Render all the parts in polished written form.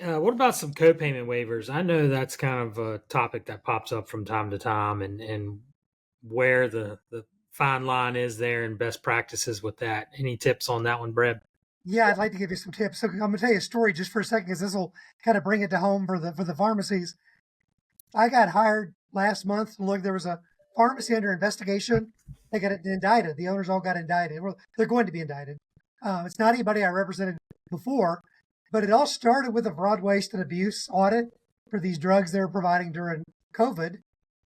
What about some copayment waivers? I know that's kind of a topic that pops up from time to time, and where the fine line is there and best practices with that. Any tips on that one, Brad? Yeah, I'd like to give you some tips. So I'm going to tell you a story just for a second because this will kind of bring it to home for the pharmacies. I got hired last month to look. There was a pharmacy under investigation. They got indicted. The owners all got indicted. Well, they're going to be indicted. It's not anybody I represented before, but it all started with a fraud, waste, and abuse audit for these drugs they were providing during COVID,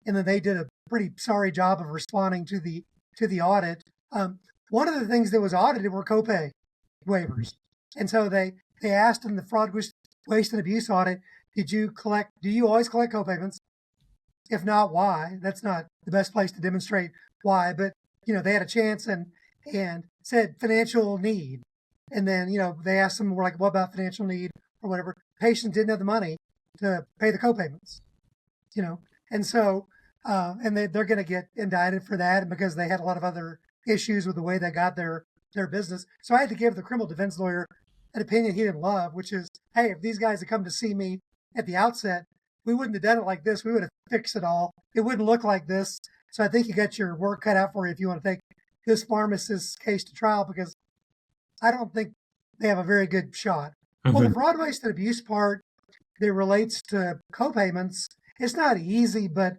and then they did a pretty sorry job of responding to the audit. One of the things that was audited were copay waivers, and so they asked in the fraud, waste, and abuse audit, do you always collect copayments? If not, why? That's not the best place to demonstrate why, but they had a chance and said financial need. And then, they asked them, we're like, what about financial need or whatever? Patient didn't have the money to pay the copayments, and so and they're going to get indicted for that because they had a lot of other issues with the way they got their business. So I had to give the criminal defense lawyer an opinion he didn't love, which is, hey, if these guys had come to see me at the outset, we wouldn't have done it like this. We would have fixed it all. It wouldn't look like this. So I think you got your work cut out for you if you want to take this pharmacist's case to trial, because I don't think they have a very good shot. Well, the fraud, waste, and abuse part that relates to copayments, it's not easy, but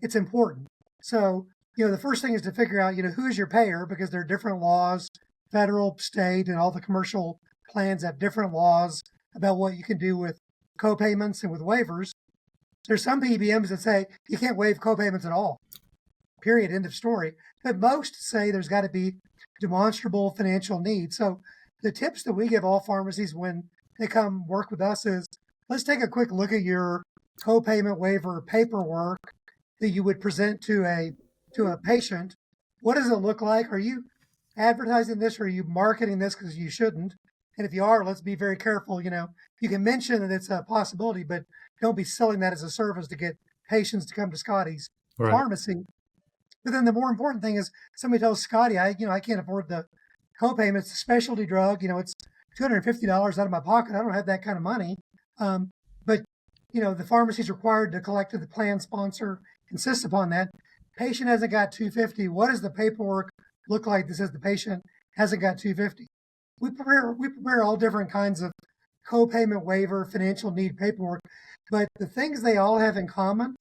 it's important. So, the first thing is to figure out, who is your payer, because there are different laws, federal, state, and all the commercial plans have different laws about what you can do with copayments and with waivers. There's some PBMs that say you can't waive copayments at all. Period. End of story. But most say there's got to be demonstrable financial need. So the tips that we give all pharmacies when they come work with us is, let's take a quick look at your copayment waiver paperwork that you would present to a patient. What does it look like? Are you advertising this, or are you marketing this because you shouldn't? And if you are, let's be very careful. You can mention that it's a possibility, but don't be selling that as a service to get patients to come to Scotty's pharmacy. But then the more important thing is, somebody tells Scotty, I can't afford the copayment. It's a specialty drug. It's $250 out of my pocket. I don't have that kind of money. But the pharmacy is required to collect, the plan sponsor insists upon that. Patient hasn't got $250. What does the paperwork look like that says the patient hasn't got $250? We prepare all different kinds of copayment waiver, financial need paperwork, but the things they all have in common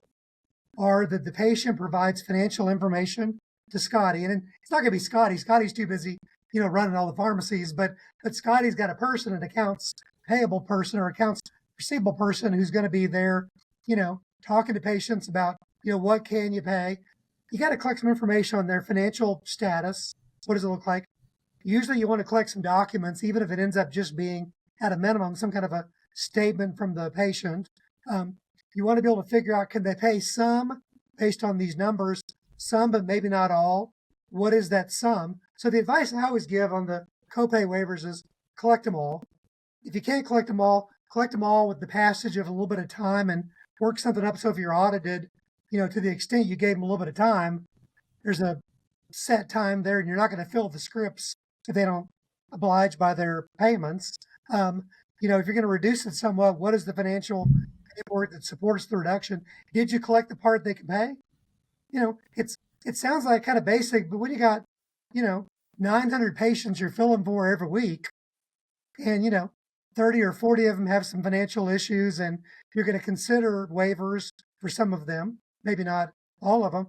are that the patient provides financial information to Scotty, and it's not going to be Scotty. Scotty's too busy, running all the pharmacies, but Scotty's got a person, an accounts payable person or accounts receivable person who's going to be there, talking to patients about, what can you pay? You got to collect some information on their financial status. What does it look like? Usually you want to collect some documents, even if it ends up just being, at a minimum, some kind of a statement from the patient. You want to be able to figure out, can they pay some based on these numbers, some but maybe not all? What is that sum? So the advice I always give on the copay waivers is collect them all. If you can't collect them all with the passage of a little bit of time and work something up. So if you're audited, to the extent you gave them a little bit of time, there's a set time there, and you're not going to fill the scripts if they don't oblige by their payments. If you're going to reduce it somewhat, what is the financial paperwork that supports the reduction? Did you collect the part they can pay? It sounds like kind of basic, but when you got, 900 patients you're filling for every week, and, 30 or 40 of them have some financial issues, and you're going to consider waivers for some of them, maybe not all of them.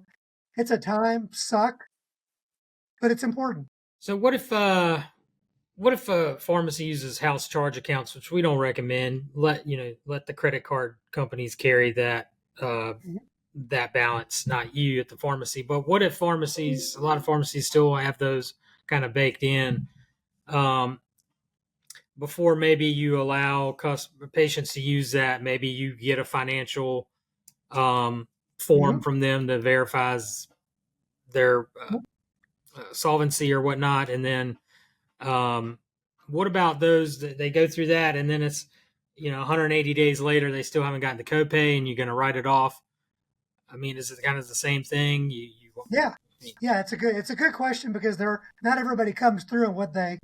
It's a time suck, but it's important. So what if a pharmacy uses house charge accounts, which we don't recommend? Let the credit card companies carry that that balance, not you at the pharmacy. But what if a lot of pharmacies still have those kind of baked in? Before maybe you allow patients to use that, maybe you get a financial form from them that verifies their solvency or whatnot, and then what about those that they go through that, and then it's 180 days later they still haven't gotten the copay, and you're going to write it off? I mean, is it kind of the same thing? Yeah, it's a good question, because not everybody comes through on what they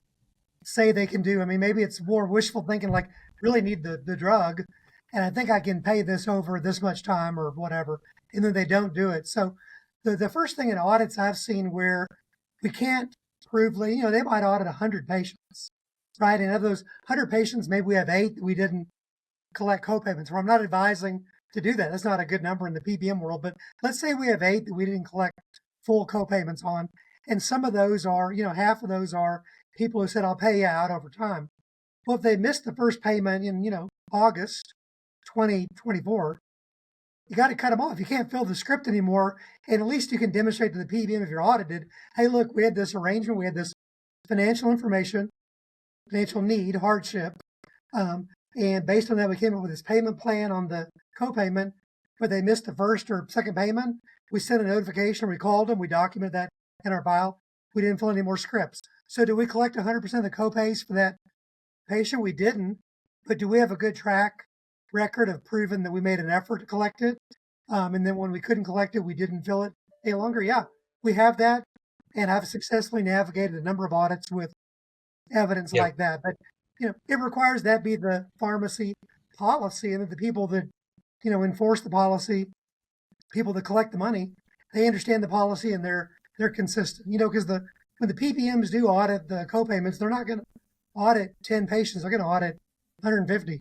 say they can do. I mean, maybe it's more wishful thinking, like really need the drug, and I think I can pay this over this much time or whatever, and then they don't do it. So the first thing in audits I've seen where we can't prove, they might audit 100 patients, right? And of those 100 patients, maybe we have 8 that we didn't collect copayments for. I'm not advising to do that. That's not a good number in the PBM world, but let's say we have 8 that we didn't collect full copayments on. And some of those are, half of those are people who said, I'll pay you out over time. Well, if they missed the first payment in, August 2024, you got to cut them off. You can't fill the script anymore. And at least you can demonstrate to the PBM if you're audited, hey, look, we had this arrangement, we had this financial information, financial need, hardship. And based on that, we came up with this payment plan on the copayment, but they missed the first or second payment. We sent a notification, we called them, we documented that in our file. We didn't fill any more scripts. So do we collect 100% of the copays for that patient? We didn't, but do we have a good track record of proving that we made an effort to collect it? And then when we couldn't collect it, we didn't fill it any longer. Yeah, we have that. And I've successfully navigated a number of audits with evidence like that. But, it requires that be the pharmacy policy, and that the people that, enforce the policy, people that collect the money, they understand the policy and they're consistent, because when the PBMs do audit the copayments, they're not going to audit 10 patients. They're going to audit 150.